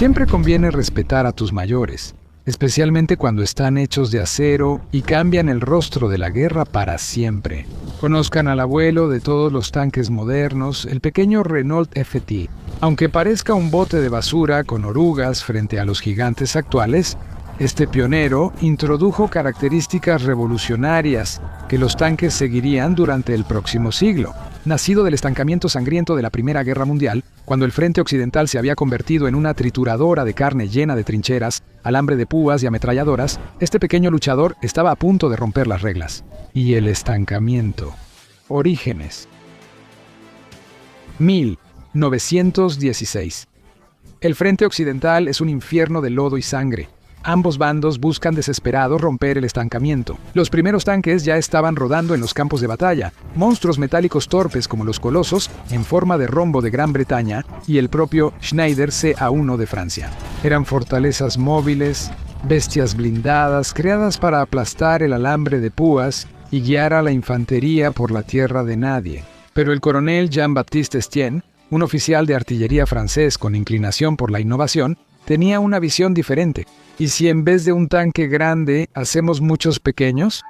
Siempre conviene respetar a tus mayores, especialmente cuando están hechos de acero y cambian el rostro de la guerra para siempre. Conozcan al abuelo de todos los tanques modernos, el pequeño Renault FT. Aunque parezca un bote de basura con orugas frente a los gigantes actuales, este pionero introdujo características revolucionarias que los tanques seguirían durante el próximo siglo. Nacido del estancamiento sangriento de la Primera Guerra Mundial, cuando el frente occidental se había convertido en una trituradora de carne llena de trincheras, alambre de púas y ametralladoras, este pequeño luchador estaba a punto de romper las reglas. Y el estancamiento. Orígenes. 1916. El frente occidental es un infierno de lodo y sangre. Ambos bandos buscan desesperados romper el estancamiento. Los primeros tanques ya estaban rodando en los campos de batalla, monstruos metálicos torpes como los colosos, en forma de rombo de Gran Bretaña, y el propio Schneider CA1 de Francia. Eran fortalezas móviles, bestias blindadas, creadas para aplastar el alambre de púas y guiar a la infantería por la tierra de nadie. Pero el coronel Jean-Baptiste Estienne, un oficial de artillería francés con inclinación por la innovación, tenía una visión diferente. ¿Y si en vez de un tanque grande hacemos muchos pequeños?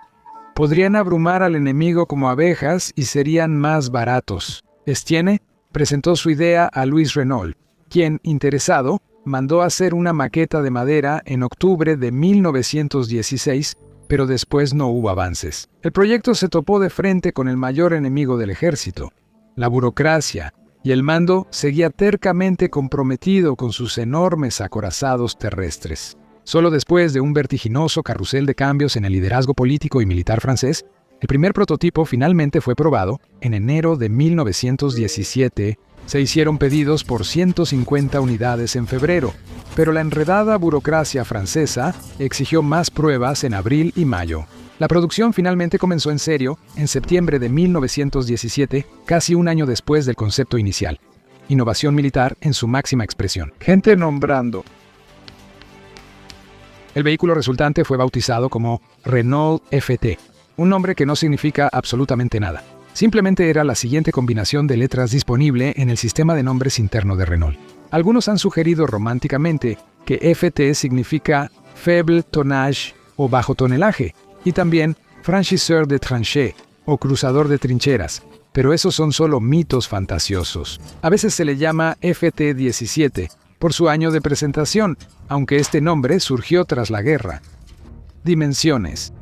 Podrían abrumar al enemigo como abejas y serían más baratos. Estienne presentó su idea a Louis Renault, quien, interesado, mandó hacer una maqueta de madera en octubre de 1916, pero después no hubo avances. El proyecto se topó de frente con el mayor enemigo del ejército, la burocracia, y el mando seguía tercamente comprometido con sus enormes acorazados terrestres. Solo después de un vertiginoso carrusel de cambios en el liderazgo político y militar francés, el primer prototipo finalmente fue probado en enero de 1917. Se hicieron pedidos por 150 unidades en febrero, pero la enredada burocracia francesa exigió más pruebas en abril y mayo. La producción finalmente comenzó en serio en septiembre de 1917, casi un año después del concepto inicial. Innovación militar en su máxima expresión. Gente nombrando. El vehículo resultante fue bautizado como Renault FT, un nombre que no significa absolutamente nada. Simplemente era la siguiente combinación de letras disponible en el sistema de nombres interno de Renault. Algunos han sugerido románticamente que FT significa Faible Tonnage o bajo tonelaje, y también Franchisseur de Tranchées o cruzador de trincheras, pero esos son solo mitos fantasiosos. A veces se le llama FT-17 por su año de presentación, aunque este nombre surgió tras la guerra. Dimensiones.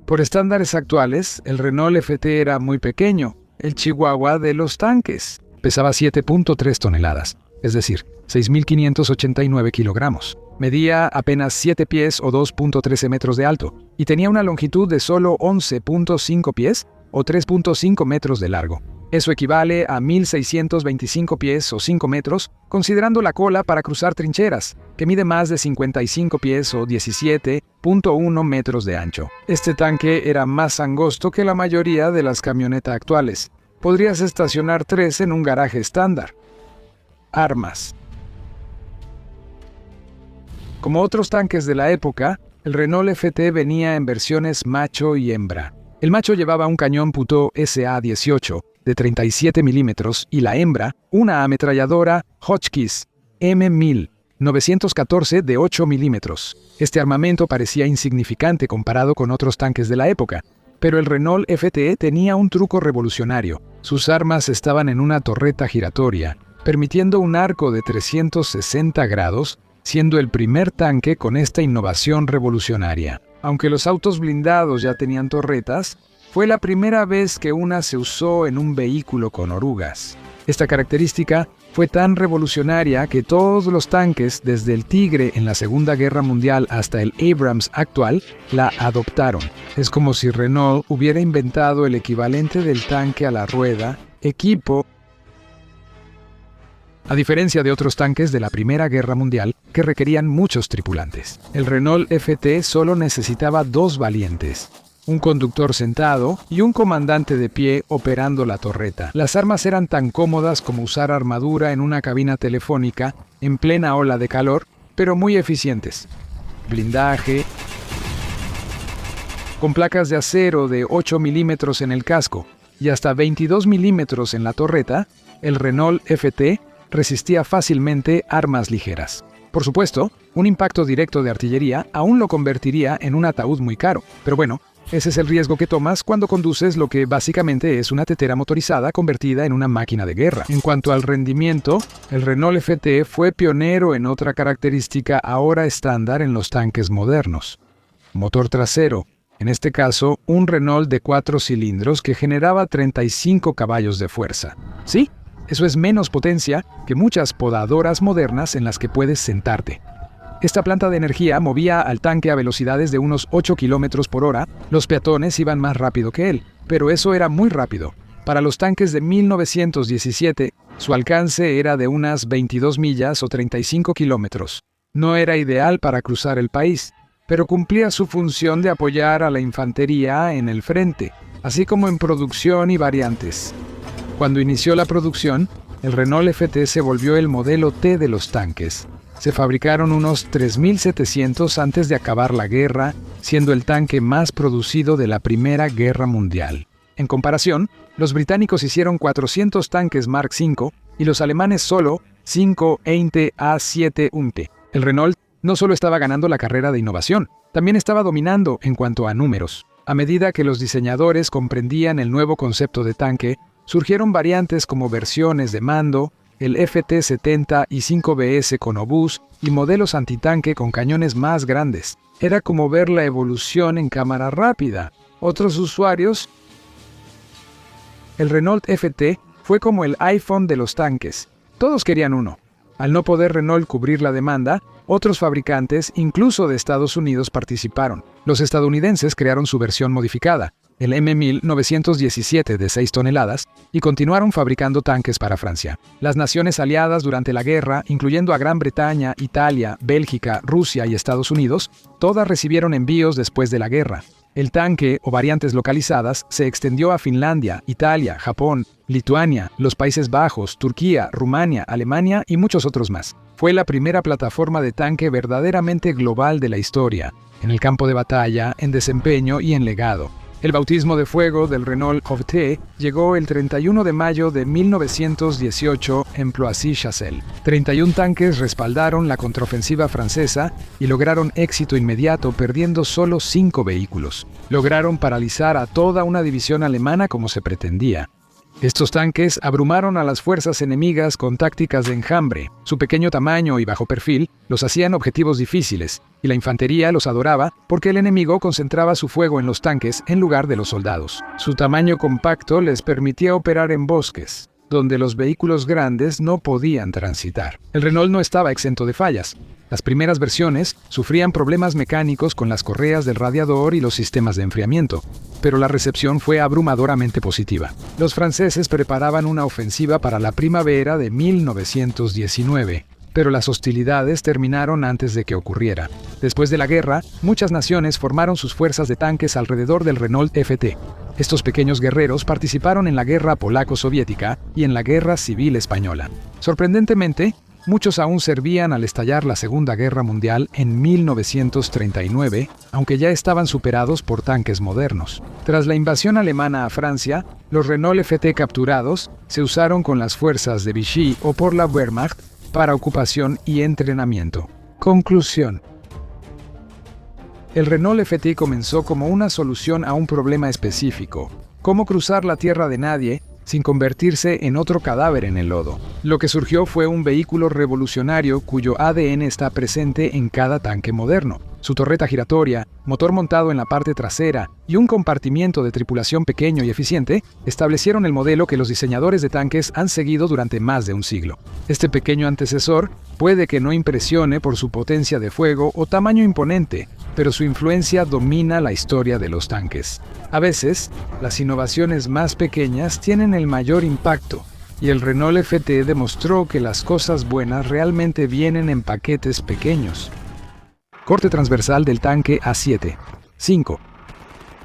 Por estándares actuales, el Renault FT era muy pequeño, el chihuahua de los tanques. Pesaba 7.3 toneladas, es decir, 6.589 kilogramos. Medía apenas 7 pies o 2.13 metros de alto y tenía una longitud de solo 11.5 pies o 3.5 metros de largo. Eso equivale a 1.625 pies o 5 metros, considerando la cola para cruzar trincheras, que mide más de 55 pies o 17.1 metros de ancho. Este tanque era más angosto que la mayoría de las camionetas actuales. Podrías estacionar 3 en un garaje estándar. Armas. Como otros tanques de la época, el Renault FT venía en versiones macho y hembra. El macho llevaba un cañón Puteaux SA-18 de 37 milímetros y la hembra una ametralladora Hotchkiss M1000 914 de 8 milímetros. Este armamento parecía insignificante comparado con otros tanques de la época, pero el Renault FT tenía un truco revolucionario. Sus armas estaban en una torreta giratoria, permitiendo un arco de 360 grados, siendo el primer tanque con esta innovación revolucionaria. Aunque los autos blindados ya tenían torretas, fue la primera vez que una se usó en un vehículo con orugas. Esta característica fue tan revolucionaria que todos los tanques, desde el Tigre en la Segunda Guerra Mundial hasta el Abrams actual, la adoptaron. Es como si Renault hubiera inventado el equivalente del tanque a la rueda, equipo. A diferencia de otros tanques de la Primera Guerra Mundial que requerían muchos tripulantes, el Renault FT solo necesitaba 2 valientes, un conductor sentado y un comandante de pie operando la torreta. Las armas eran tan cómodas como usar armadura en una cabina telefónica en plena ola de calor, pero muy eficientes. Blindaje, con placas de acero de 8 milímetros en el casco y hasta 22 milímetros en la torreta, el Renault FT resistía fácilmente armas ligeras. Por supuesto, un impacto directo de artillería aún lo convertiría en un ataúd muy caro, pero bueno, ese es el riesgo que tomas cuando conduces lo que básicamente es una tetera motorizada convertida en una máquina de guerra. En cuanto al rendimiento, el Renault FT fue pionero en otra característica ahora estándar en los tanques modernos: motor trasero, en este caso un Renault de 4 cilindros que generaba 35 caballos de fuerza. Sí, eso es menos potencia que muchas podadoras modernas en las que puedes sentarte. Esta planta de energía movía al tanque a velocidades de unos 8 km por hora. Los peatones iban más rápido que él, pero eso era muy rápido. Para los tanques de 1917, su alcance era de unas 22 millas o 35 kilómetros. No era ideal para cruzar el país, pero cumplía su función de apoyar a la infantería en el frente, así como en producción y variantes. Cuando inició la producción, el Renault FT se volvió el modelo T de los tanques. Se fabricaron unos 3.700 antes de acabar la guerra, siendo el tanque más producido de la Primera Guerra Mundial. En comparación, los británicos hicieron 400 tanques Mark V y los alemanes solo 5 Einte A7 UMP. El Renault no solo estaba ganando la carrera de innovación, también estaba dominando en cuanto a números. A medida que los diseñadores comprendían el nuevo concepto de tanque, surgieron variantes como versiones de mando, el FT-70 y 5BS con obús y modelos antitanque con cañones más grandes. Era como ver la evolución en cámara rápida. Otros usuarios. El Renault FT fue como el iPhone de los tanques. Todos querían uno. Al no poder Renault cubrir la demanda, otros fabricantes, incluso de Estados Unidos, participaron. Los estadounidenses crearon su versión modificada, el M1917 de 6 toneladas, y continuaron fabricando tanques para Francia. Las naciones aliadas durante la guerra, incluyendo a Gran Bretaña, Italia, Bélgica, Rusia y Estados Unidos, todas recibieron envíos después de la guerra. El tanque, o variantes localizadas, se extendió a Finlandia, Italia, Japón, Lituania, los Países Bajos, Turquía, Rumania, Alemania y muchos otros más. Fue la primera plataforma de tanque verdaderamente global de la historia, en el campo de batalla, en desempeño y en legado. El bautismo de fuego del Renault FT llegó el 31 de mayo de 1918 en Ploissy-Chassel. 31 tanques respaldaron la contraofensiva francesa y lograron éxito inmediato perdiendo solo 5 vehículos. Lograron paralizar a toda una división alemana como se pretendía. Estos tanques abrumaron a las fuerzas enemigas con tácticas de enjambre. Su pequeño tamaño y bajo perfil los hacían objetivos difíciles, y la infantería los adoraba porque el enemigo concentraba su fuego en los tanques en lugar de los soldados. Su tamaño compacto les permitía operar en bosques, donde los vehículos grandes no podían transitar. El Renault no estaba exento de fallas. Las primeras versiones sufrían problemas mecánicos con las correas del radiador y los sistemas de enfriamiento, pero la recepción fue abrumadoramente positiva. Los franceses preparaban una ofensiva para la primavera de 1919, pero las hostilidades terminaron antes de que ocurriera. Después de la guerra, muchas naciones formaron sus fuerzas de tanques alrededor del Renault FT. Estos pequeños guerreros participaron en la guerra polaco-soviética y en la guerra civil española. Sorprendentemente, muchos aún servían al estallar la Segunda Guerra Mundial en 1939, aunque ya estaban superados por tanques modernos. Tras la invasión alemana a Francia, los Renault FT capturados se usaron con las fuerzas de Vichy o por la Wehrmacht para ocupación y entrenamiento. Conclusión. El Renault FT comenzó como una solución a un problema específico: cómo cruzar la tierra de nadie sin convertirse en otro cadáver en el lodo. Lo que surgió fue un vehículo revolucionario cuyo ADN está presente en cada tanque moderno. Su torreta giratoria, motor montado en la parte trasera y un compartimiento de tripulación pequeño y eficiente establecieron el modelo que los diseñadores de tanques han seguido durante más de un siglo. Este pequeño antecesor puede que no impresione por su potencia de fuego o tamaño imponente, pero su influencia domina la historia de los tanques. A veces, las innovaciones más pequeñas tienen el mayor impacto, y el Renault FT demostró que las cosas buenas realmente vienen en paquetes pequeños. Corte transversal del tanque A7. 5.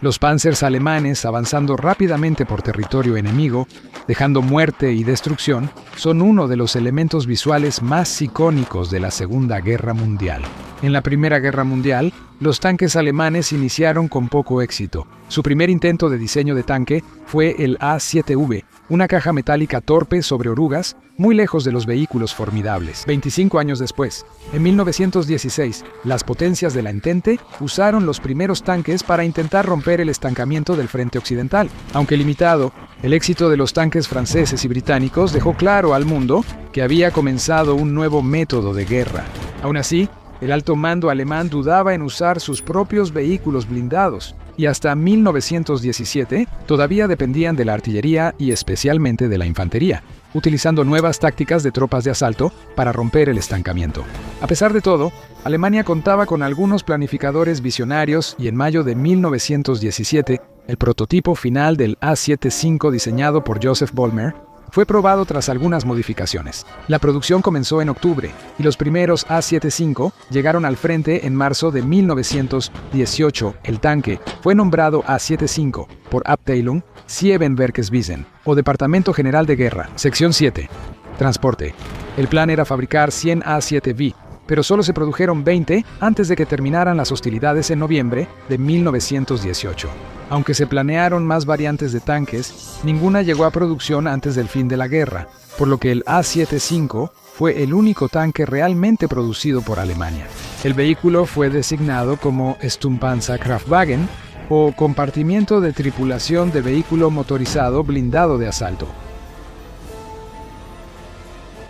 Los Panzers alemanes, avanzando rápidamente por territorio enemigo, dejando muerte y destrucción, son uno de los elementos visuales más icónicos de la Segunda Guerra Mundial. En la Primera Guerra Mundial, Los tanques alemanes iniciaron con poco éxito. Su primer intento de diseño de tanque fue el A7V, una caja metálica torpe sobre orugas, muy lejos de los vehículos formidables. 25 años después, en 1916, las potencias de la Entente usaron los primeros tanques para intentar romper el estancamiento del frente occidental. Aunque limitado, el éxito de los tanques franceses y británicos dejó claro al mundo que había comenzado un nuevo método de guerra. Aún así, el alto mando alemán dudaba en usar sus propios vehículos blindados, y hasta 1917 todavía dependían de la artillería y especialmente de la infantería, utilizando nuevas tácticas de tropas de asalto para romper el estancamiento. A pesar de todo, Alemania contaba con algunos planificadores visionarios y en mayo de 1917, el prototipo final del A75 diseñado por Joseph Vollmer fue probado tras algunas modificaciones. La producción comenzó en octubre y los primeros A75 llegaron al frente en marzo de 1918. El tanque fue nombrado A75 por Abteilung Siebenwerkeswesen o Departamento General de Guerra, Sección 7. Transporte. El plan era fabricar 100 A7V, pero solo se produjeron 20 antes de que terminaran las hostilidades en noviembre de 1918. Aunque se planearon más variantes de tanques, ninguna llegó a producción antes del fin de la guerra, por lo que el A75 fue el único tanque realmente producido por Alemania. El vehículo fue designado como Sturmpanzerkraftwagen o compartimiento de tripulación de vehículo motorizado blindado de asalto.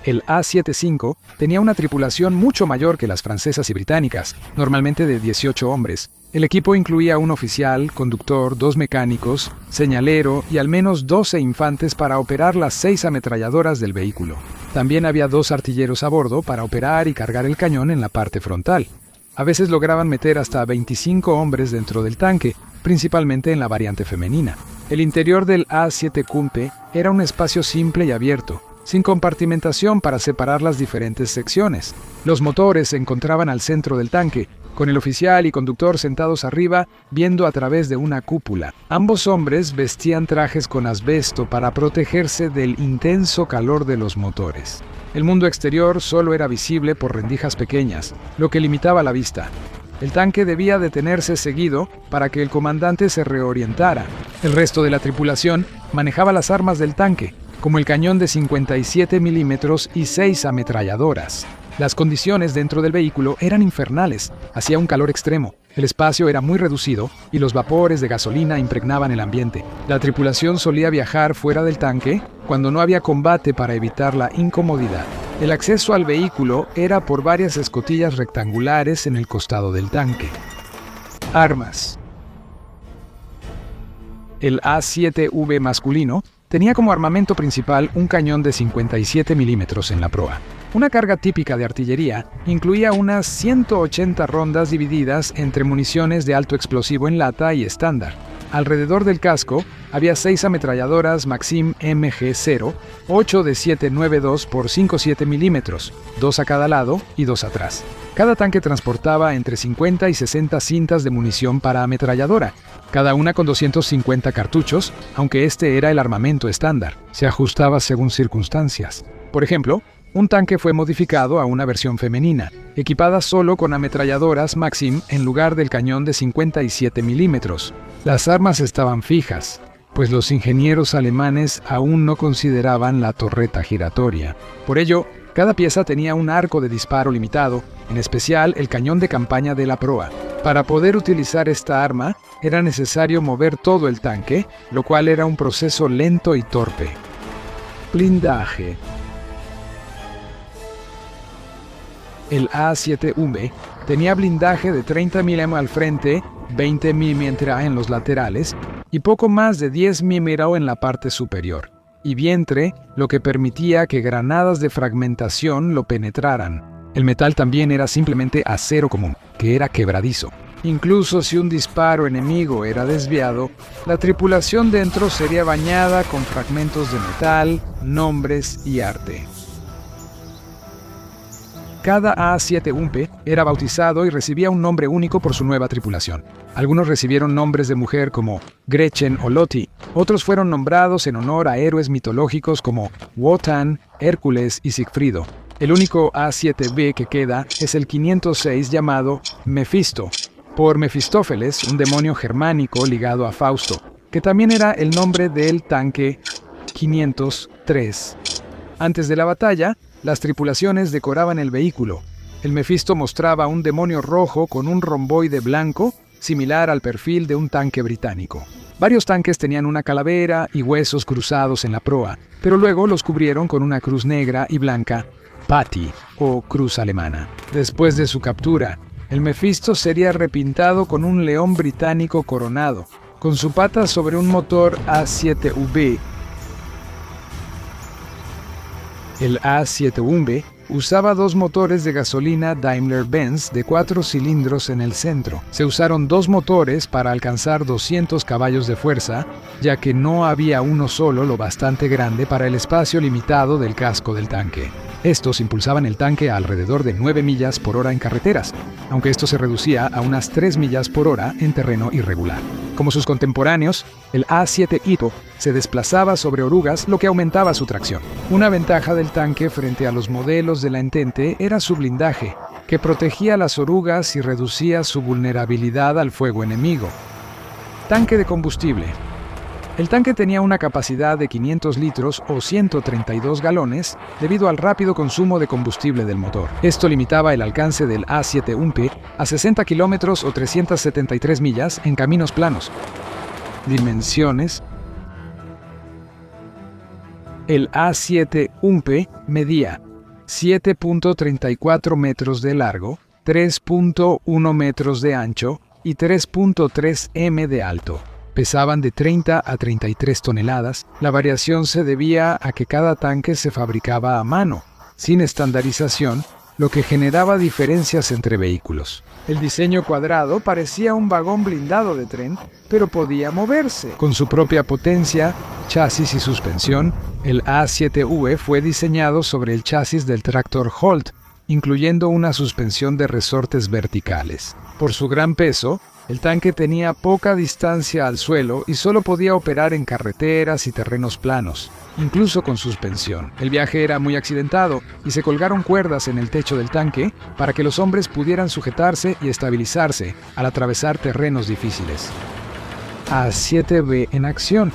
El A75 tenía una tripulación mucho mayor que las francesas y británicas, normalmente de 18 hombres. El equipo incluía un oficial, conductor, 2 mecánicos, señalero y al menos 12 infantes para operar las 6 ametralladoras del vehículo. También había 2 artilleros a bordo para operar y cargar el cañón en la parte frontal. A veces lograban meter hasta 25 hombres dentro del tanque, principalmente en la variante femenina. El interior del A7 era un espacio simple y abierto, sin compartimentación para separar las diferentes secciones. Los motores se encontraban al centro del tanque, con el oficial y conductor sentados arriba, viendo a través de una cúpula. Ambos hombres vestían trajes con asbesto para protegerse del intenso calor de los motores. El mundo exterior solo era visible por rendijas pequeñas, lo que limitaba la vista. El tanque debía detenerse seguido para que el comandante se reorientara. El resto de la tripulación manejaba las armas del tanque, como el cañón de 57 milímetros y 6 ametralladoras. Las condiciones dentro del vehículo eran infernales, hacía un calor extremo, el espacio era muy reducido y los vapores de gasolina impregnaban el ambiente. La tripulación solía viajar fuera del tanque cuando no había combate para evitar la incomodidad. El acceso al vehículo era por varias escotillas rectangulares en el costado del tanque. Armas. El A7V masculino tenía como armamento principal un cañón de 57 milímetros en la proa. Una carga típica de artillería incluía unas 180 rondas divididas entre municiones de alto explosivo en lata y estándar. Alrededor del casco había 6 ametralladoras Maxim MG0, 8 de 7.92 por 5.7 milímetros, 2 a cada lado y 2 atrás. Cada tanque transportaba entre 50 y 60 cintas de munición para ametralladora, cada una con 250 cartuchos, aunque este era el armamento estándar. Se ajustaba según circunstancias. Por ejemplo, un tanque fue modificado a una versión femenina, equipada solo con ametralladoras Maxim en lugar del cañón de 57 milímetros. Las armas estaban fijas, pues los ingenieros alemanes aún no consideraban la torreta giratoria. Por ello, cada pieza tenía un arco de disparo limitado, en especial el cañón de campaña de la proa. Para poder utilizar esta arma, era necesario mover todo el tanque, lo cual era un proceso lento y torpe. Blindaje. El A7V tenía blindaje de 30 mm al frente, 20 mm en los laterales y poco más de 10 mm en la parte superior, y vientre, lo que permitía que granadas de fragmentación lo penetraran. El metal también era simplemente acero común, que era quebradizo. Incluso si un disparo enemigo era desviado, la tripulación dentro sería bañada con fragmentos de metal, nombres y arte. Cada A7V era bautizado y recibía un nombre único por su nueva tripulación. Algunos recibieron nombres de mujer como Gretchen o Lottie, otros fueron nombrados en honor a héroes mitológicos como Wotan, Hércules y Sigfrido. El único A7V que queda es el 506 llamado Mephisto, por Mefistófeles, un demonio germánico ligado a Fausto, que también era el nombre del tanque 503. Antes de la batalla, las tripulaciones decoraban el vehículo. El Mefisto mostraba un demonio rojo con un romboide blanco, similar al perfil de un tanque británico. Varios tanques tenían una calavera y huesos cruzados en la proa, pero luego los cubrieron con una cruz negra y blanca, Patty, o cruz alemana. Después de su captura, el Mefisto sería repintado con un león británico coronado, con su pata sobre un motor A7V. El A7V usaba dos motores de gasolina Daimler-Benz de 4 cilindros en el centro. Se usaron dos motores para alcanzar 200 caballos de fuerza, ya que no había uno solo lo bastante grande para el espacio limitado del casco del tanque. Estos impulsaban el tanque a alrededor de 9 millas por hora en carreteras, aunque esto se reducía a unas 3 millas por hora en terreno irregular. Como sus contemporáneos, el A7 Ito se desplazaba sobre orugas, lo que aumentaba su tracción. Una ventaja del tanque frente a los modelos de la Entente era su blindaje, que protegía las orugas y reducía su vulnerabilidad al fuego enemigo. Tanque de combustible. El tanque tenía una capacidad de 500 litros o 132 galones debido al rápido consumo de combustible del motor. Esto limitaba el alcance del A7 a 60 kilómetros o 373 millas en caminos planos. Dimensiones. El A7 medía 7.34 metros de largo, 3.1 metros de ancho y 3.3 m de alto. Pesaban de 30 a 33 toneladas. La variación se debía a que cada tanque se fabricaba a mano, sin estandarización, lo que generaba diferencias entre vehículos. El diseño cuadrado parecía un vagón blindado de tren, pero podía moverse. Con su propia potencia, chasis y suspensión, el A7V fue diseñado sobre el chasis del tractor Holt, incluyendo una suspensión de resortes verticales. Por su gran peso, el tanque tenía poca distancia al suelo y solo podía operar en carreteras y terrenos planos, incluso con suspensión. El viaje era muy accidentado y se colgaron cuerdas en el techo del tanque para que los hombres pudieran sujetarse y estabilizarse al atravesar terrenos difíciles. A7V en acción.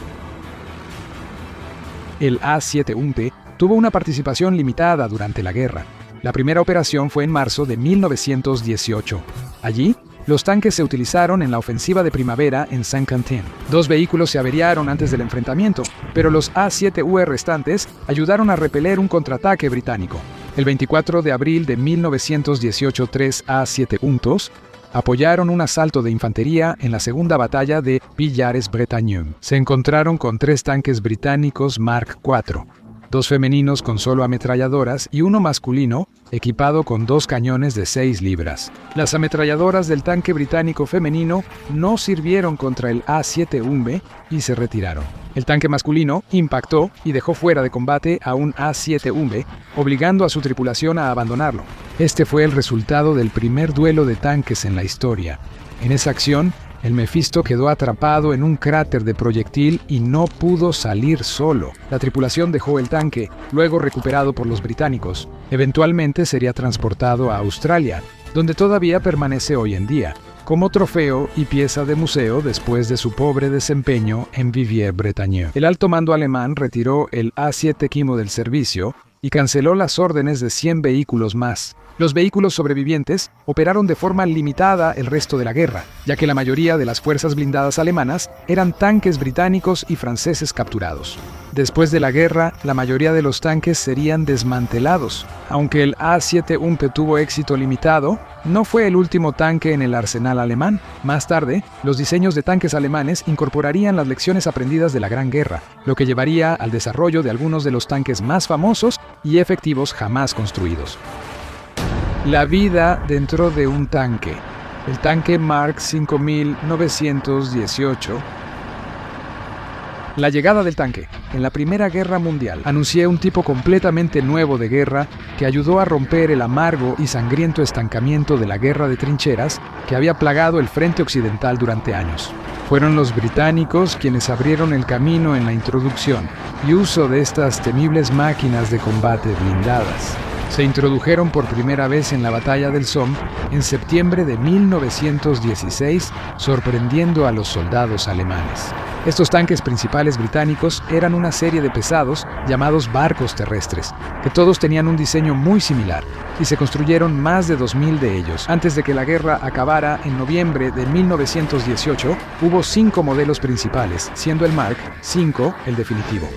El A7 tuvo una participación limitada durante la guerra. La primera operación fue en marzo de 1918. Allí, los tanques se utilizaron en la ofensiva de primavera en Saint-Quentin. 2 vehículos se averiaron antes del enfrentamiento, pero los A7V restantes ayudaron a repeler un contraataque británico. El 24 de abril de 1918, 3 A7 apoyaron un asalto de infantería en la segunda batalla de Villars-Bretagnon. Se encontraron con 3 tanques británicos Mark IV, 2 femeninos con solo ametralladoras y uno masculino equipado con 2 cañones de 6 libras. Las ametralladoras del tanque británico femenino no sirvieron contra el A7V y se retiraron. El tanque masculino impactó y dejó fuera de combate a un A7V, obligando a su tripulación a abandonarlo. Este fue el resultado del primer duelo de tanques en la historia. En esa acción, el Mefisto quedó atrapado en un cráter de proyectil y no pudo salir solo. La tripulación dejó el tanque, luego recuperado por los británicos. Eventualmente sería transportado a Australia, donde todavía permanece hoy en día, como trofeo y pieza de museo después de su pobre desempeño en Villars-Bretagnon. El alto mando alemán retiró el A7 Kimo del servicio y canceló las órdenes de 100 vehículos más. Los vehículos sobrevivientes operaron de forma limitada el resto de la guerra, ya que la mayoría de las fuerzas blindadas alemanas eran tanques británicos y franceses capturados. Después de la guerra, la mayoría de los tanques serían desmantelados. Aunque el A7 tuvo éxito limitado, no fue el último tanque en el arsenal alemán. Más tarde, los diseños de tanques alemanes incorporarían las lecciones aprendidas de la Gran Guerra, lo que llevaría al desarrollo de algunos de los tanques más famosos y efectivos jamás construidos. La vida dentro de un tanque. El tanque Mark 5918. La llegada del tanque. En la Primera Guerra Mundial, anuncié un tipo completamente nuevo de guerra que ayudó a romper el amargo y sangriento estancamiento de la guerra de trincheras que había plagado el frente occidental durante años. Fueron los británicos quienes abrieron el camino en la introducción y uso de estas temibles máquinas de combate blindadas. Se introdujeron por primera vez en la batalla del Somme en septiembre de 1916, sorprendiendo a los soldados alemanes. Estos tanques principales británicos eran una serie de pesados llamados barcos terrestres, que todos tenían un diseño muy similar, y se construyeron más de 2000 de ellos. Antes de que la guerra acabara, en noviembre de 1918, hubo 5 modelos principales, siendo el Mark V el definitivo.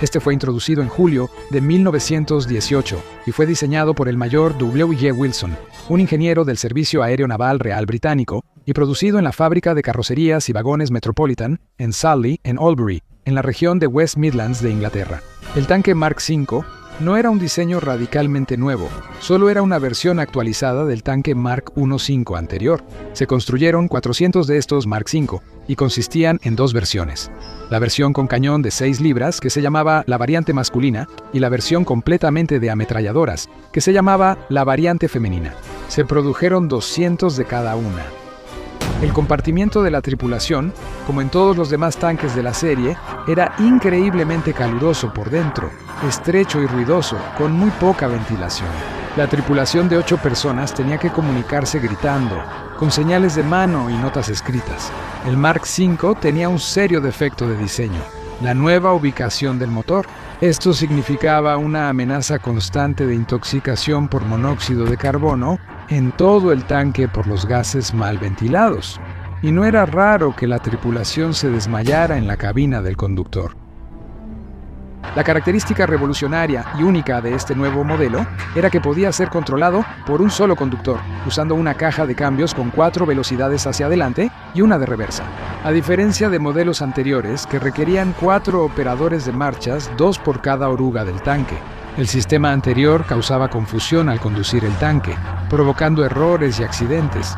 Este fue introducido en julio de 1918 y fue diseñado por el mayor W. Wilson, un ingeniero del Servicio Aéreo Naval Real Británico, y producido en la fábrica de carrocerías y vagones Metropolitan en Sully, en Albury, en la región de West Midlands de Inglaterra. El tanque Mark V no era un diseño radicalmente nuevo, solo era una versión actualizada del tanque Mark I anterior. Se construyeron 400 de estos Mark V y consistían en 2 versiones. La versión con cañón de 6 libras, que se llamaba la variante masculina, y la versión completamente de ametralladoras, que se llamaba la variante femenina. Se produjeron 200 de cada una. El compartimiento de la tripulación, como en todos los demás tanques de la serie, era increíblemente caluroso por dentro, estrecho y ruidoso, con muy poca ventilación. La tripulación de 8 personas tenía que comunicarse gritando, con señales de mano y notas escritas. El Mark V tenía un serio defecto de diseño: la nueva ubicación del motor. Esto significaba una amenaza constante de intoxicación por monóxido de carbono en todo el tanque por los gases mal ventilados, y no era raro que la tripulación se desmayara en la cabina del conductor. La característica revolucionaria y única de este nuevo modelo era que podía ser controlado por un solo conductor, usando una caja de cambios con 4 velocidades hacia adelante y una de reversa. A diferencia de modelos anteriores que requerían 4 operadores de marchas, 2 por cada oruga del tanque. El sistema anterior causaba confusión al conducir el tanque, provocando errores y accidentes.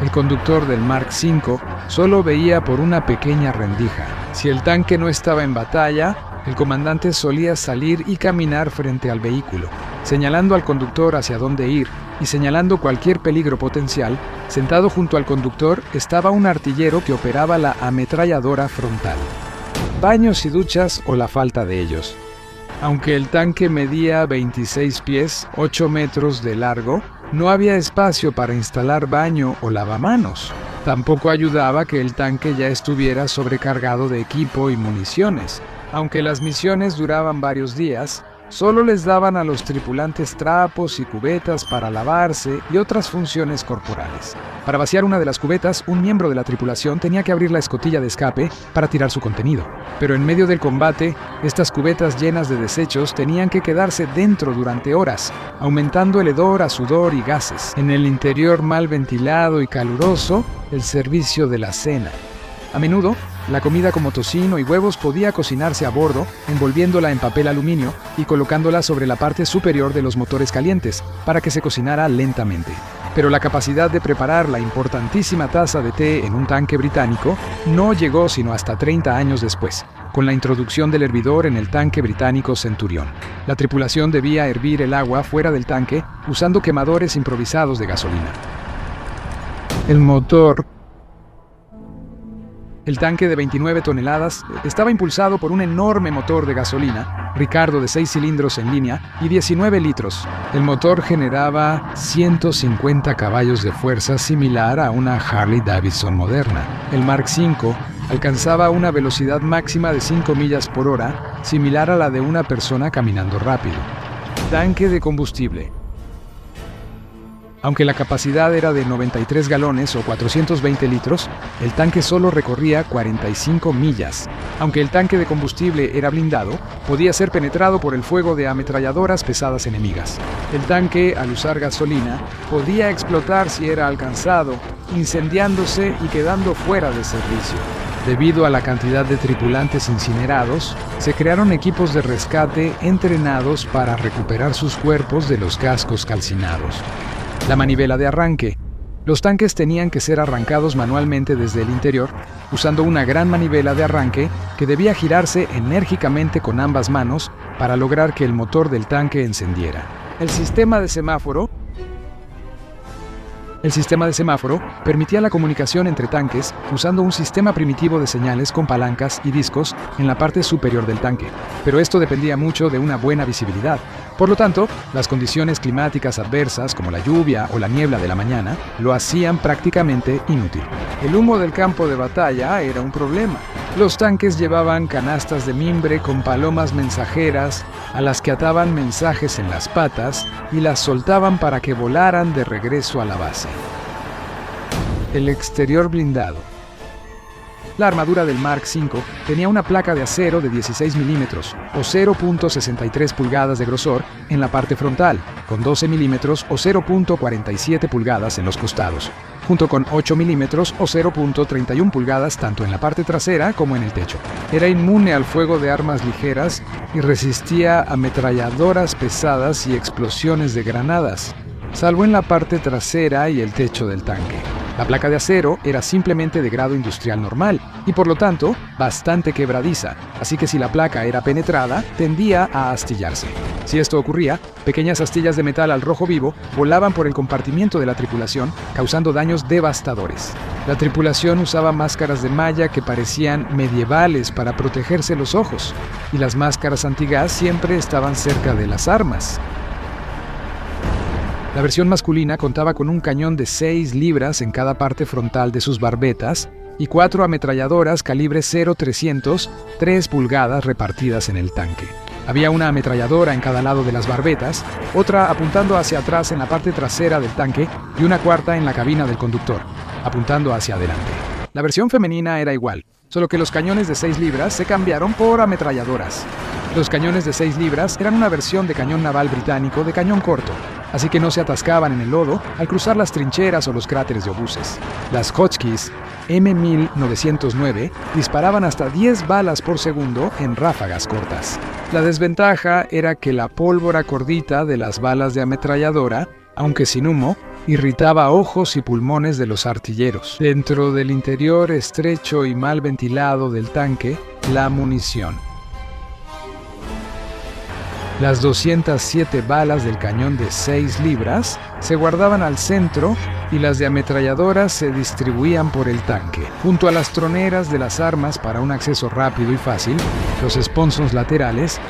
El conductor del Mark V solo veía por una pequeña rendija. Si el tanque no estaba en batalla, el comandante solía salir y caminar frente al vehículo, señalando al conductor hacia dónde ir y señalando cualquier peligro potencial. Sentado junto al conductor estaba un artillero que operaba la ametralladora frontal. Baños y duchas o la falta de ellos. Aunque el tanque medía 26 pies, 8 metros de largo, no había espacio para instalar baño o lavamanos. Tampoco ayudaba que el tanque ya estuviera sobrecargado de equipo y municiones. Aunque las misiones duraban varios días, solo les daban a los tripulantes trapos y cubetas para lavarse y otras funciones corporales. Para vaciar una de las cubetas, un miembro de la tripulación tenía que abrir la escotilla de escape para tirar su contenido. Pero en medio del combate, estas cubetas llenas de desechos tenían que quedarse dentro durante horas, aumentando el hedor a sudor y gases. En el interior mal ventilado y caluroso, el servicio de la cena. A menudo, la comida como tocino y huevos podía cocinarse a bordo, envolviéndola en papel aluminio y colocándola sobre la parte superior de los motores calientes, para que se cocinara lentamente. Pero la capacidad de preparar la importantísima taza de té en un tanque británico no llegó sino hasta 30 años después, con la introducción del hervidor en el tanque británico Centurión. La tripulación debía hervir el agua fuera del tanque usando quemadores improvisados de gasolina. El motor. El tanque de 29 toneladas estaba impulsado por un enorme motor de gasolina, Ricardo de 6 cilindros en línea y 19 litros. El motor generaba 150 caballos de fuerza, similar a una Harley Davidson moderna. El Mark V alcanzaba una velocidad máxima de 5 millas por hora, similar a la de una persona caminando rápido. Tanque de combustible. Aunque la capacidad era de 93 galones o 420 litros, el tanque solo recorría 45 millas. Aunque el tanque de combustible era blindado, podía ser penetrado por el fuego de ametralladoras pesadas enemigas. El tanque, al usar gasolina, podía explotar si era alcanzado, incendiándose y quedando fuera de servicio. Debido a la cantidad de tripulantes incinerados, se crearon equipos de rescate entrenados para recuperar sus cuerpos de los cascos calcinados. La manivela de arranque. Los tanques tenían que ser arrancados manualmente desde el interior, usando una gran manivela de arranque que debía girarse enérgicamente con ambas manos para lograr que el motor del tanque encendiera. El sistema de semáforo. El sistema de semáforo permitía la comunicación entre tanques usando un sistema primitivo de señales con palancas y discos en la parte superior del tanque, pero esto dependía mucho de una buena visibilidad. Por lo tanto, las condiciones climáticas adversas como la lluvia o la niebla de la mañana lo hacían prácticamente inútil. El humo del campo de batalla era un problema. Los tanques llevaban canastas de mimbre con palomas mensajeras a las que ataban mensajes en las patas y las soltaban para que volaran de regreso a la base. El exterior blindado. La armadura del Mark V tenía una placa de acero de 16 milímetros o 0.63 pulgadas de grosor en la parte frontal, con 12 milímetros o 0.47 pulgadas en los costados, junto con 8 milímetros o 0.31 pulgadas tanto en la parte trasera como en el techo. Era inmune al fuego de armas ligeras y resistía ametralladoras pesadas y explosiones de granadas, salvo en la parte trasera y el techo del tanque. La placa de acero era simplemente de grado industrial normal y por lo tanto bastante quebradiza, así que si la placa era penetrada, tendía a astillarse. Si esto ocurría, pequeñas astillas de metal al rojo vivo volaban por el compartimiento de la tripulación, causando daños devastadores. La tripulación usaba máscaras de malla que parecían medievales para protegerse los ojos, y las máscaras antigas siempre estaban cerca de las armas. La versión masculina contaba con un cañón de 6 libras en cada parte frontal de sus barbetas y 4 ametralladoras calibre .300, 3 pulgadas repartidas en el tanque. Había una ametralladora en cada lado de las barbetas, otra apuntando hacia atrás en la parte trasera del tanque y una cuarta en la cabina del conductor, apuntando hacia adelante. La versión femenina era igual, solo que los cañones de 6 libras se cambiaron por ametralladoras. Los cañones de 6 libras eran una versión de cañón naval británico de cañón corto, así que no se atascaban en el lodo al cruzar las trincheras o los cráteres de obuses. Las Hotchkiss M1909 disparaban hasta 10 balas por segundo en ráfagas cortas. La desventaja era que la pólvora cordita de las balas de ametralladora, aunque sin humo, irritaba ojos y pulmones de los artilleros. Dentro del interior estrecho y mal ventilado del tanque, la munición. Las 207 balas del cañón de 6 libras se guardaban al centro y las de ametralladoras se distribuían por el tanque. Junto a las troneras de las armas para un acceso rápido y fácil, los sponsons laterales,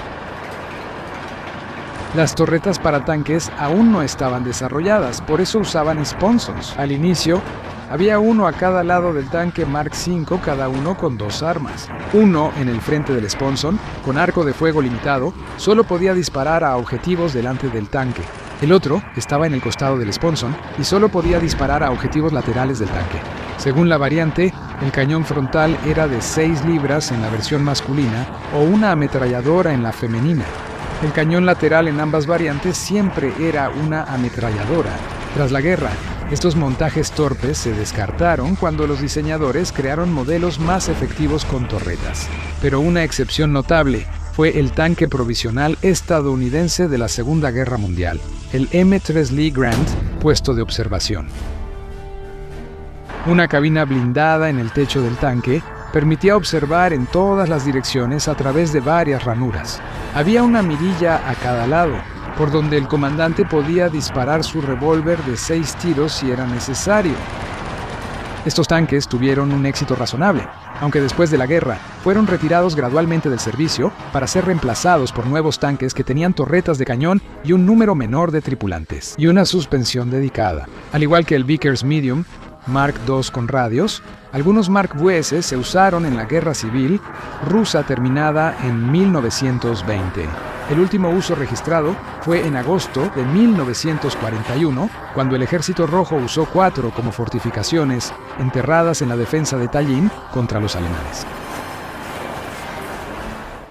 las torretas para tanques aún no estaban desarrolladas, por eso usaban sponsons. Al inicio, había uno a cada lado del tanque Mark V, cada uno con 2 armas. Uno en el frente del sponson, con arco de fuego limitado, solo podía disparar a objetivos delante del tanque. El otro estaba en el costado del sponson y solo podía disparar a objetivos laterales del tanque. Según la variante, el cañón frontal era de 6 libras en la versión masculina o una ametralladora en la femenina. El cañón lateral en ambas variantes siempre era una ametralladora. Tras la guerra, estos montajes torpes se descartaron cuando los diseñadores crearon modelos más efectivos con torretas. Pero una excepción notable fue el tanque provisional estadounidense de la Segunda Guerra Mundial, el M3 Lee Grant, puesto de observación. Una cabina blindada en el techo del tanque permitía observar en todas las direcciones a través de varias ranuras. Había una mirilla a cada lado, por donde el comandante podía disparar su revólver de 6 tiros si era necesario. Estos tanques tuvieron un éxito razonable, aunque después de la guerra fueron retirados gradualmente del servicio para ser reemplazados por nuevos tanques que tenían torretas de cañón y un número menor de tripulantes, y una suspensión dedicada. Al igual que el Vickers Medium Mark II con radios, algunos Mark VS se usaron en la Guerra Civil rusa terminada en 1920. El último uso registrado fue en agosto de 1941, cuando el Ejército Rojo usó 4 como fortificaciones enterradas en la defensa de Tallinn contra los alemanes.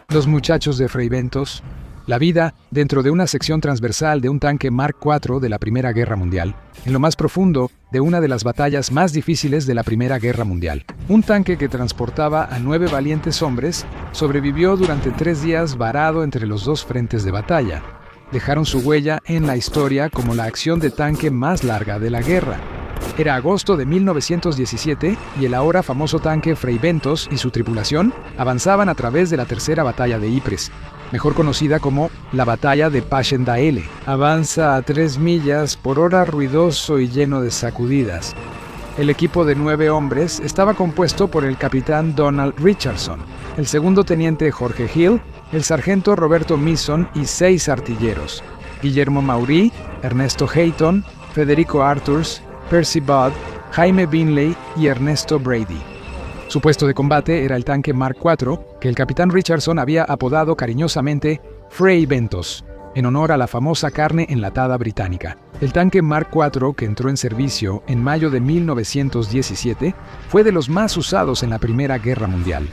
Los muchachos de Freiventos, la vida dentro de una sección transversal de un tanque Mark IV de la Primera Guerra Mundial, en lo más profundo de una de las batallas más difíciles de la Primera Guerra Mundial. Un tanque que transportaba a 9 valientes hombres sobrevivió durante 3 días varado entre los 2 frentes de batalla. Dejaron su huella en la historia como la acción de tanque más larga de la guerra. Era agosto de 1917 y el ahora famoso tanque Fray Bentos y su tripulación avanzaban a través de la tercera batalla de Ypres, mejor conocida como la batalla de Passchendaele. Avanza a 3 millas por hora, ruidoso y lleno de sacudidas. El equipo de 9 hombres estaba compuesto por el capitán Donald Richardson, el segundo teniente Jorge Hill, el sargento Roberto Mason y 6 artilleros: Guillermo Maury, Ernesto Hayton, Federico Arthurs, Percy Budd, Jaime Binley y Ernesto Brady. Su puesto de combate era el tanque Mark IV, que el capitán Richardson había apodado cariñosamente Fray Bentos, en honor a la famosa carne enlatada británica. El tanque Mark IV, que entró en servicio en mayo de 1917, fue de los más usados en la Primera Guerra Mundial.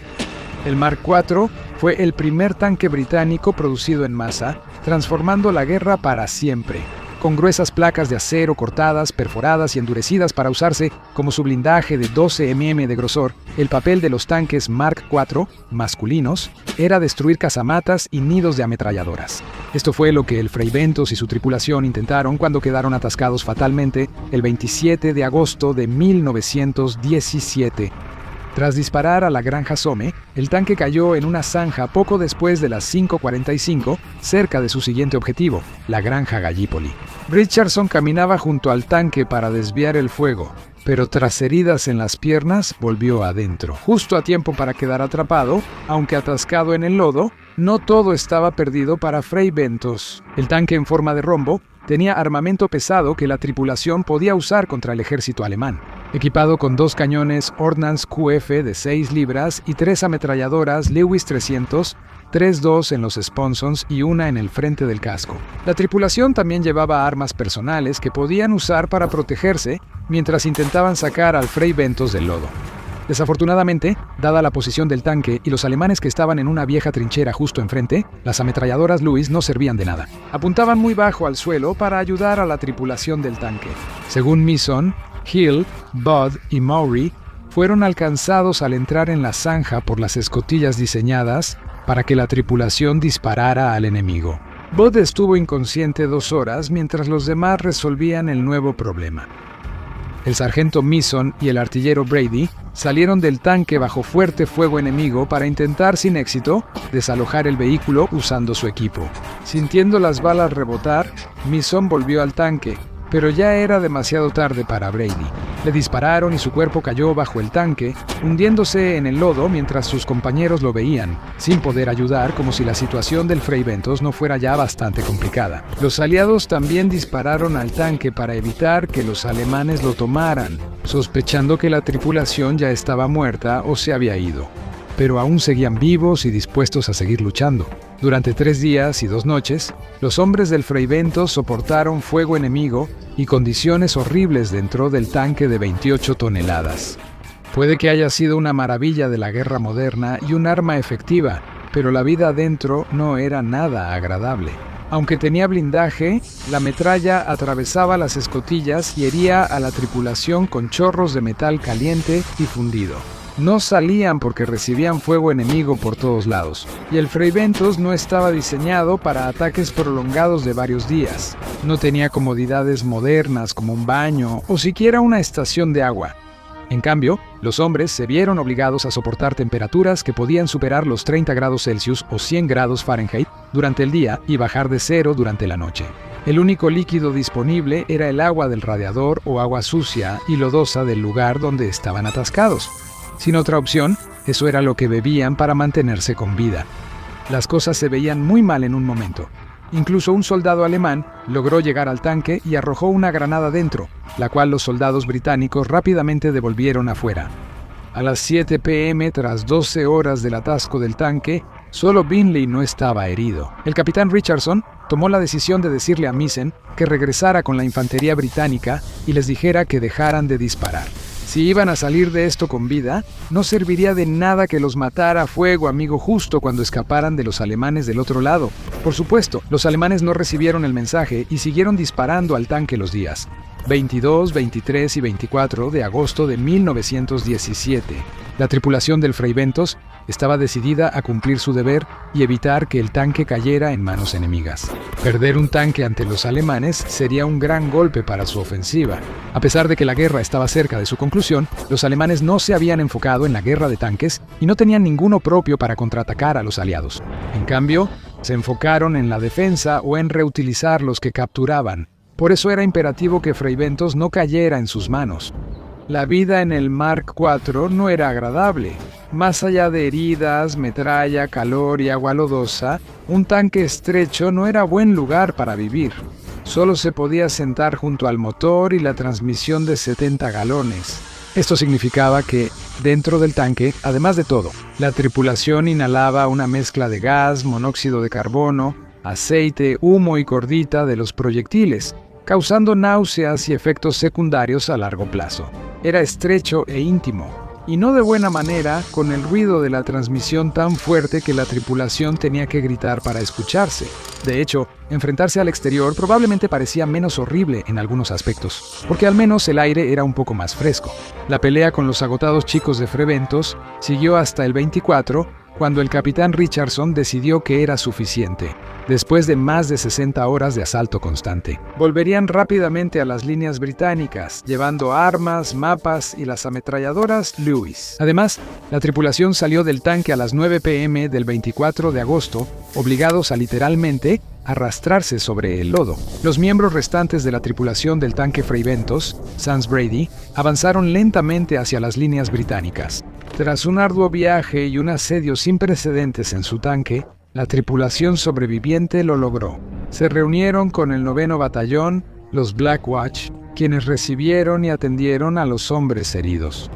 El Mark IV fue el primer tanque británico producido en masa, transformando la guerra para siempre, con gruesas placas de acero cortadas, perforadas y endurecidas para usarse como su blindaje de 12 mm de grosor. El papel de los tanques Mark IV, masculinos, era destruir casamatas y nidos de ametralladoras. Esto fue lo que el Fray Bentos y su tripulación intentaron cuando quedaron atascados fatalmente el 27 de agosto de 1917. Tras disparar a la Granja Somme, el tanque cayó en una zanja poco después de las 5:45, cerca de su siguiente objetivo, la Granja Gallipoli. Richardson caminaba junto al tanque para desviar el fuego, pero tras heridas en las piernas volvió adentro, justo a tiempo para quedar atrapado, aunque atascado en el lodo. No todo estaba perdido para Fray Bentos. El tanque en forma de rombo tenía armamento pesado que la tripulación podía usar contra el ejército alemán. Equipado con 2 cañones Ordnance QF de 6 libras y 3 ametralladoras Lewis 300, 3-2 en los sponsons y 1 en el frente del casco. La tripulación también llevaba armas personales que podían usar para protegerse mientras intentaban sacar al Fray Bentos del lodo. Desafortunadamente, dada la posición del tanque y los alemanes que estaban en una vieja trinchera justo enfrente, las ametralladoras Lewis no servían de nada. Apuntaban muy bajo al suelo para ayudar a la tripulación del tanque. Según Mason, Hill, Budd y Maury fueron alcanzados al entrar en la zanja por las escotillas diseñadas para que la tripulación disparara al enemigo. Budd estuvo inconsciente 2 horas mientras los demás resolvían el nuevo problema. El sargento Mason y el artillero Brady salieron del tanque bajo fuerte fuego enemigo para intentar sin éxito desalojar el vehículo usando su equipo. Sintiendo las balas rebotar, Mason volvió al tanque, pero ya era demasiado tarde para Brady. Le dispararon y su cuerpo cayó bajo el tanque, hundiéndose en el lodo mientras sus compañeros lo veían, sin poder ayudar, como si la situación del Fray Bentos no fuera ya bastante complicada. Los aliados también dispararon al tanque para evitar que los alemanes lo tomaran, sospechando que la tripulación ya estaba muerta o se había ido. Pero aún seguían vivos y dispuestos a seguir luchando. Durante 3 días y 2 noches, los hombres del Fray Bentos soportaron fuego enemigo y condiciones horribles dentro del tanque de 28 toneladas. Puede que haya sido una maravilla de la guerra moderna y un arma efectiva, pero la vida adentro no era nada agradable. Aunque tenía blindaje, la metralla atravesaba las escotillas y hería a la tripulación con chorros de metal caliente y fundido. No salían porque recibían fuego enemigo por todos lados, y el Fray Bentos no estaba diseñado para ataques prolongados de varios días. No tenía comodidades modernas como un baño o siquiera una estación de agua. En cambio, los hombres se vieron obligados a soportar temperaturas que podían superar los 30 grados Celsius o 100 grados Fahrenheit durante el día y bajar de 0 durante la noche. El único líquido disponible era el agua del radiador o agua sucia y lodosa del lugar donde estaban atascados. Sin otra opción, eso era lo que bebían para mantenerse con vida. Las cosas se veían muy mal en un momento. Incluso un soldado alemán logró llegar al tanque y arrojó una granada dentro, la cual los soldados británicos rápidamente devolvieron afuera. A las 7 p.m., tras 12 horas del atasco del tanque, solo Binley no estaba herido. El capitán Richardson tomó la decisión de decirle a Mason que regresara con la infantería británica y les dijera que dejaran de disparar. Si iban a salir de esto con vida, no serviría de nada que los matara a fuego amigo justo cuando escaparan de los alemanes del otro lado. Por supuesto, los alemanes no recibieron el mensaje y siguieron disparando al tanque los días 22, 23 y 24 de agosto de 1917. La tripulación del Fray Bentos estaba decidida a cumplir su deber y evitar que el tanque cayera en manos enemigas. Perder un tanque ante los alemanes sería un gran golpe para su ofensiva. A pesar de que la guerra estaba cerca de su conclusión, los alemanes no se habían enfocado en la guerra de tanques y no tenían ninguno propio para contraatacar a los aliados. En cambio, se enfocaron en la defensa o en reutilizar los que capturaban. Por eso era imperativo que Fray Bentos no cayera en sus manos. La vida en el Mark IV no era agradable. Más allá de heridas, metralla, calor y agua lodosa, un tanque estrecho no era buen lugar para vivir. Solo se podía sentar junto al motor y la transmisión de 70 galones. Esto significaba que, dentro del tanque, además de todo, la tripulación inhalaba una mezcla de gas, monóxido de carbono, aceite, humo y cordita de los proyectiles, causando náuseas y efectos secundarios a largo plazo. Era estrecho e íntimo, y no de buena manera, con el ruido de la transmisión tan fuerte que la tripulación tenía que gritar para escucharse. De hecho, enfrentarse al exterior probablemente parecía menos horrible en algunos aspectos, porque al menos el aire era un poco más fresco. La pelea con los agotados chicos de Fray Bentos siguió hasta el 24, cuando el capitán Richardson decidió que era suficiente, después de más de 60 horas de asalto constante. Volverían rápidamente a las líneas británicas, llevando armas, mapas y las ametralladoras Lewis. Además, la tripulación salió del tanque a las 9 p.m. del 24 de agosto, obligados a literalmente arrastrarse sobre el lodo. Los miembros restantes de la tripulación del tanque Fray Bentos, Sans Brady, avanzaron lentamente hacia las líneas británicas. Tras un arduo viaje y un asedio sin precedentes en su tanque, la tripulación sobreviviente lo logró. Se reunieron con el 9º Batallón, los Black Watch, quienes recibieron y atendieron a los hombres heridos.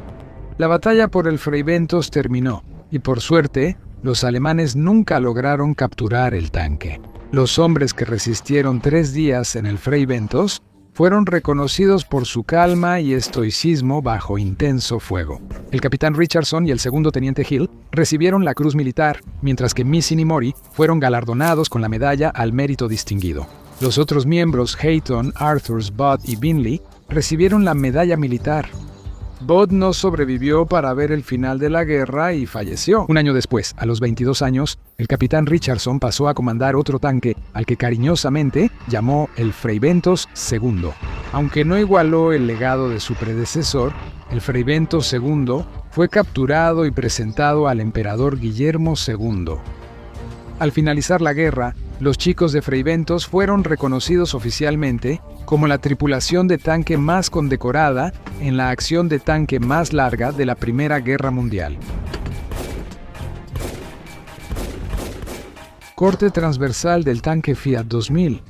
La batalla por el Fray Bentos terminó, y por suerte, los alemanes nunca lograron capturar el tanque. Los hombres que resistieron 3 días en el Fray Bentos fueron reconocidos por su calma y estoicismo bajo intenso fuego. El capitán Richardson y el segundo teniente Hill recibieron la Cruz Militar, mientras que Missing y Mori fueron galardonados con la medalla al mérito distinguido. Los otros miembros, Hayton, Arthurs, Budd y Binley, recibieron la medalla militar. Budd no sobrevivió para ver el final de la guerra y falleció. Un año después, a los 22 años, el capitán Richardson pasó a comandar otro tanque, al que cariñosamente llamó el Fray Bentos II. Aunque no igualó el legado de su predecesor, el Fray Bentos II fue capturado y presentado al emperador Guillermo II. Al finalizar la guerra, los chicos de Fray Bentos fueron reconocidos oficialmente como la tripulación de tanque más condecorada en la acción de tanque más larga de la Primera Guerra Mundial. Corte transversal del tanque Fiat 2000.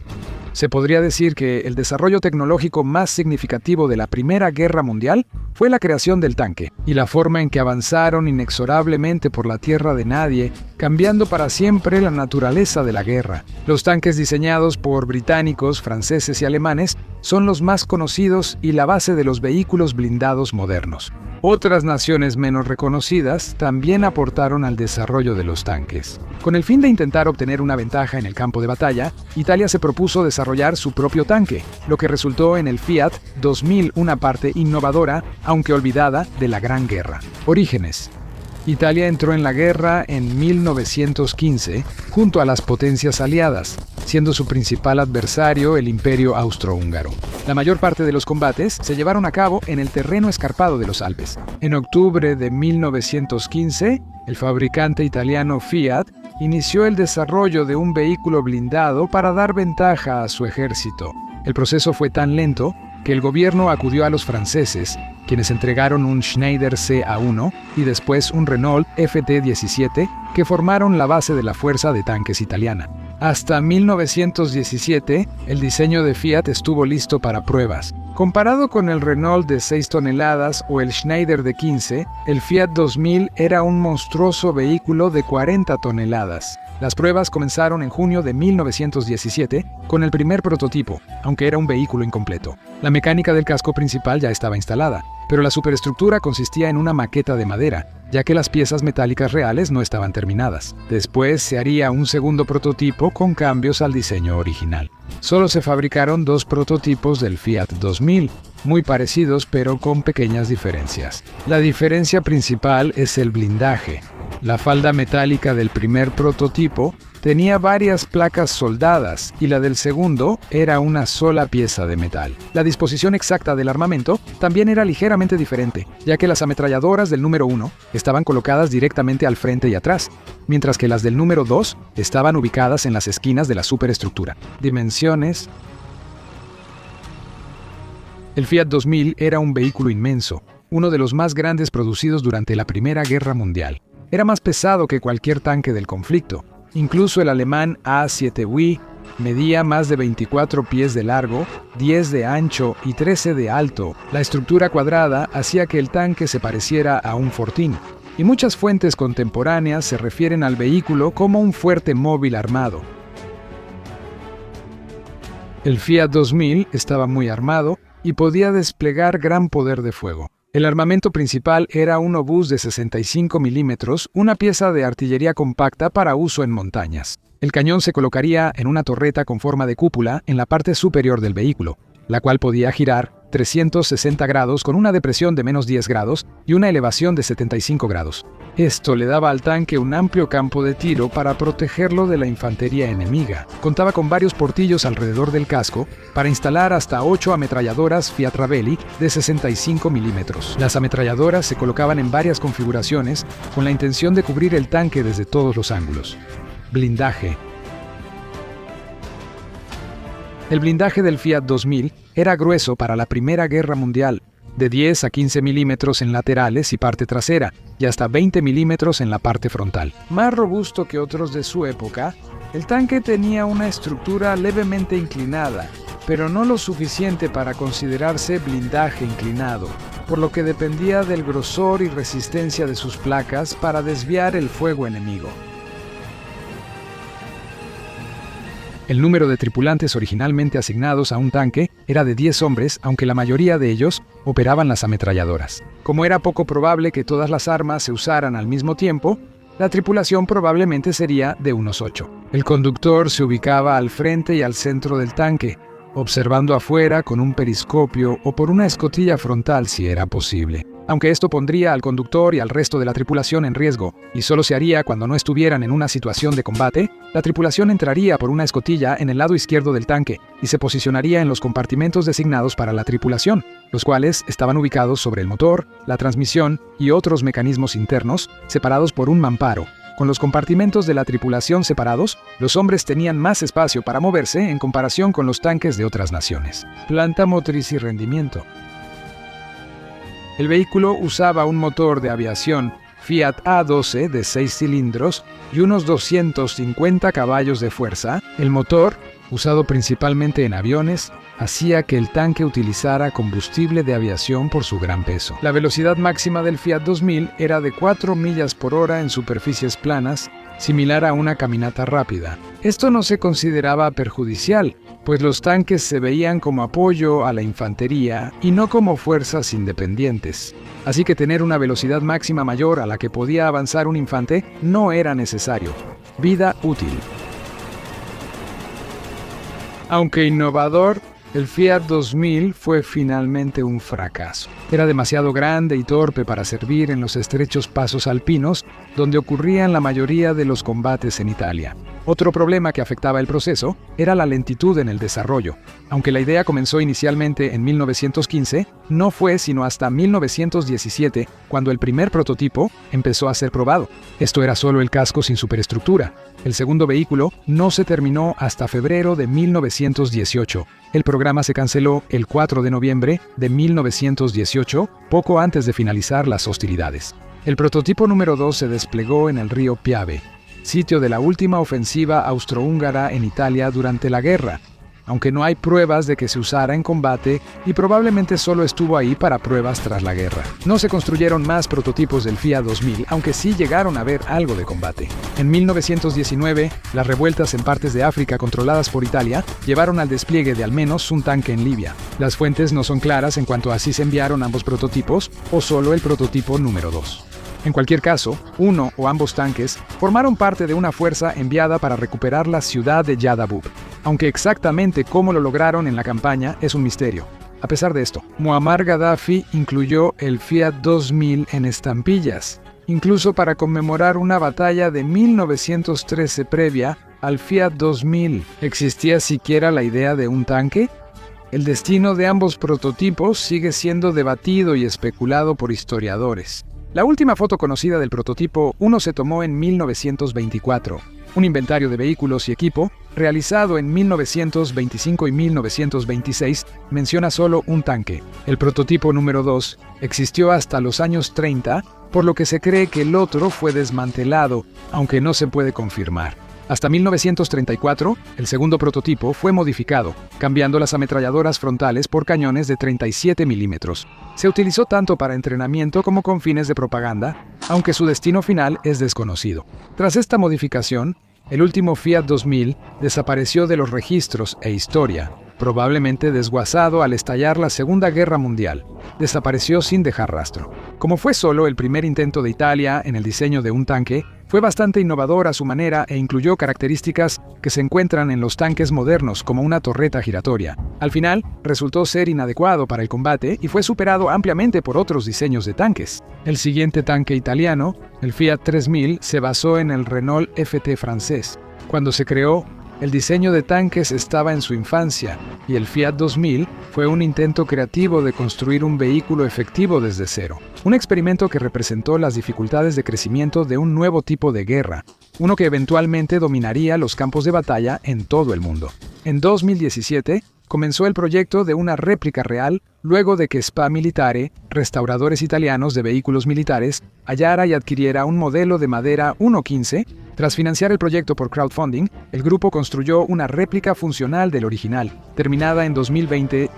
Se podría decir que el desarrollo tecnológico más significativo de la Primera Guerra Mundial fue la creación del tanque, y la forma en que avanzaron inexorablemente por la tierra de nadie, cambiando para siempre la naturaleza de la guerra. Los tanques diseñados por británicos, franceses y alemanes son los más conocidos y la base de los vehículos blindados modernos. Otras naciones menos reconocidas también aportaron al desarrollo de los tanques. Con el fin de intentar obtener una ventaja en el campo de batalla, Italia se propuso desarrollar su propio tanque, lo que resultó en el Fiat 2000, una parte innovadora, aunque olvidada, de la Gran Guerra. Orígenes. Italia entró en la guerra en 1915 junto a las potencias aliadas, siendo su principal adversario el Imperio Austrohúngaro. La mayor parte de los combates se llevaron a cabo en el terreno escarpado de los Alpes. En octubre de 1915, el fabricante italiano Fiat inició el desarrollo de un vehículo blindado para dar ventaja a su ejército. El proceso fue tan lento que el gobierno acudió a los franceses, quienes entregaron un Schneider CA1 y después un Renault FT-17 que formaron la base de la Fuerza de Tanques italiana. Hasta 1917, el diseño de Fiat estuvo listo para pruebas. Comparado con el Renault de 6 toneladas o el Schneider de 15, el Fiat 2000 era un monstruoso vehículo de 40 toneladas. Las pruebas comenzaron en junio de 1917 con el primer prototipo, aunque era un vehículo incompleto. La mecánica del casco principal ya estaba instalada, pero la superestructura consistía en una maqueta de madera, ya que las piezas metálicas reales no estaban terminadas. Después se haría un segundo prototipo con cambios al diseño original. Solo se fabricaron 2 prototipos del Fiat 2000, muy parecidos pero con pequeñas diferencias. La diferencia principal es el blindaje. La falda metálica del primer prototipo tenía varias placas soldadas y la del segundo era una sola pieza de metal. La disposición exacta del armamento también era ligeramente diferente, ya que las ametralladoras del número 1 estaban colocadas directamente al frente y atrás, mientras que las del número 2 estaban ubicadas en las esquinas de la superestructura. Dimensiones. El Fiat 2000 era un vehículo inmenso, uno de los más grandes producidos durante la Primera Guerra Mundial. Era más pesado que cualquier tanque del conflicto. Incluso el alemán A7W medía más de 24 pies de largo, 10 de ancho y 13 de alto. La estructura cuadrada hacía que el tanque se pareciera a un fortín, y muchas fuentes contemporáneas se refieren al vehículo como un fuerte móvil armado. El Fiat 2000 estaba muy armado y podía desplegar gran poder de fuego. El armamento principal era un obús de 65 milímetros, una pieza de artillería compacta para uso en montañas. El cañón se colocaría en una torreta con forma de cúpula en la parte superior del vehículo, la cual podía girar 360 grados con una depresión de menos 10 grados y una elevación de 75 grados. Esto le daba al tanque un amplio campo de tiro para protegerlo de la infantería enemiga. Contaba con varios portillos alrededor del casco para instalar hasta 8 ametralladoras Fiat Ravelli de 65 milímetros. Las ametralladoras se colocaban en varias configuraciones con la intención de cubrir el tanque desde todos los ángulos. Blindaje. El blindaje del Fiat 2000 era grueso para la Primera Guerra Mundial, de 10 a 15 milímetros en laterales y parte trasera, y hasta 20 milímetros en la parte frontal. Más robusto que otros de su época, el tanque tenía una estructura levemente inclinada, pero no lo suficiente para considerarse blindaje inclinado, por lo que dependía del grosor y resistencia de sus placas para desviar el fuego enemigo. El número de tripulantes originalmente asignados a un tanque era de 10 hombres, aunque la mayoría de ellos operaban las ametralladoras. Como era poco probable que todas las armas se usaran al mismo tiempo, la tripulación probablemente sería de unos 8. El conductor se ubicaba al frente y al centro del tanque, observando afuera con un periscopio o por una escotilla frontal si era posible. Aunque esto pondría al conductor y al resto de la tripulación en riesgo, y solo se haría cuando no estuvieran en una situación de combate, la tripulación entraría por una escotilla en el lado izquierdo del tanque y se posicionaría en los compartimentos designados para la tripulación, los cuales estaban ubicados sobre el motor, la transmisión y otros mecanismos internos, separados por un mamparo. Con los compartimentos de la tripulación separados, los hombres tenían más espacio para moverse en comparación con los tanques de otras naciones. Planta motriz y rendimiento. El vehículo usaba un motor de aviación Fiat A12 de 6 cilindros y unos 250 caballos de fuerza. El motor, usado principalmente en aviones, hacía que el tanque utilizara combustible de aviación por su gran peso. La velocidad máxima del Fiat 2000 era de 4 millas por hora en superficies planas, similar a una caminata rápida. Esto no se consideraba perjudicial, pues los tanques se veían como apoyo a la infantería y no como fuerzas independientes. Así que tener una velocidad máxima mayor a la que podía avanzar un infante no era necesario. Vida útil. Aunque innovador, el Fiat 2000 fue finalmente un fracaso. Era demasiado grande y torpe para servir en los estrechos pasos alpinos donde ocurrían la mayoría de los combates en Italia. Otro problema que afectaba el proceso era la lentitud en el desarrollo. Aunque la idea comenzó inicialmente en 1915, no fue sino hasta 1917 cuando el primer prototipo empezó a ser probado. Esto era solo el casco sin superestructura. El segundo vehículo no se terminó hasta febrero de 1918. El programa se canceló el 4 de noviembre de 1918, poco antes de finalizar las hostilidades. El prototipo número 2 se desplegó en el río Piave, sitio de la última ofensiva austrohúngara en Italia durante la guerra, aunque no hay pruebas de que se usara en combate y probablemente solo estuvo ahí para pruebas tras la guerra. No se construyeron más prototipos del Fiat 2000, aunque sí llegaron a ver algo de combate. En 1919, las revueltas en partes de África controladas por Italia llevaron al despliegue de al menos un tanque en Libia. Las fuentes no son claras en cuanto a si se enviaron ambos prototipos o solo el prototipo número 2. En cualquier caso, uno o ambos tanques formaron parte de una fuerza enviada para recuperar la ciudad de Yadabub, aunque exactamente cómo lo lograron en la campaña es un misterio. A pesar de esto, Muammar Gaddafi incluyó el Fiat 2000 en estampillas, incluso para conmemorar una batalla de 1913 previa al Fiat 2000. ¿Existía siquiera la idea de un tanque? El destino de ambos prototipos sigue siendo debatido y especulado por historiadores. La última foto conocida del prototipo 1 se tomó en 1924. Un inventario de vehículos y equipo, realizado en 1925 y 1926, menciona solo un tanque. El prototipo número 2 existió hasta los años 30, por lo que se cree que el otro fue desmantelado, aunque no se puede confirmar. Hasta 1934, el segundo prototipo fue modificado, cambiando las ametralladoras frontales por cañones de 37 milímetros. Se utilizó tanto para entrenamiento como con fines de propaganda, aunque su destino final es desconocido. Tras esta modificación, el último Fiat 2000 desapareció de los registros e historia, probablemente desguazado al estallar la Segunda Guerra Mundial. Desapareció sin dejar rastro. Como fue solo el primer intento de Italia en el diseño de un tanque, fue bastante innovador a su manera e incluyó características que se encuentran en los tanques modernos, como una torreta giratoria. Al final, resultó ser inadecuado para el combate y fue superado ampliamente por otros diseños de tanques. El siguiente tanque italiano, el Fiat 3000, se basó en el Renault FT francés. Cuando se creó, el diseño de tanques estaba en su infancia, y el Fiat 2000 fue un intento creativo de construir un vehículo efectivo desde cero. Un experimento que representó las dificultades de crecimiento de un nuevo tipo de guerra, uno que eventualmente dominaría los campos de batalla en todo el mundo. En 2017, comenzó el proyecto de una réplica real luego de que Spa Militare, restauradores italianos de vehículos militares, hallara y adquiriera un modelo de madera 1.15. Tras financiar el proyecto por crowdfunding, el grupo construyó una réplica funcional del original, terminada en 2020.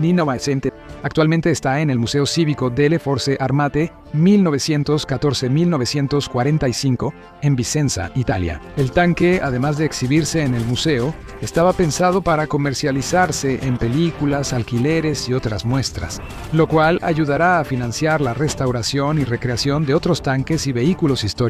Actualmente está en el Museo Cívico delle Forze Armate 1914-1945 en Vicenza, Italia. El tanque, además de exhibirse en el museo, estaba pensado para comercializarse en películas, alquileres y otras muestras, lo cual ayudará a financiar la restauración y recreación de otros tanques y vehículos históricos.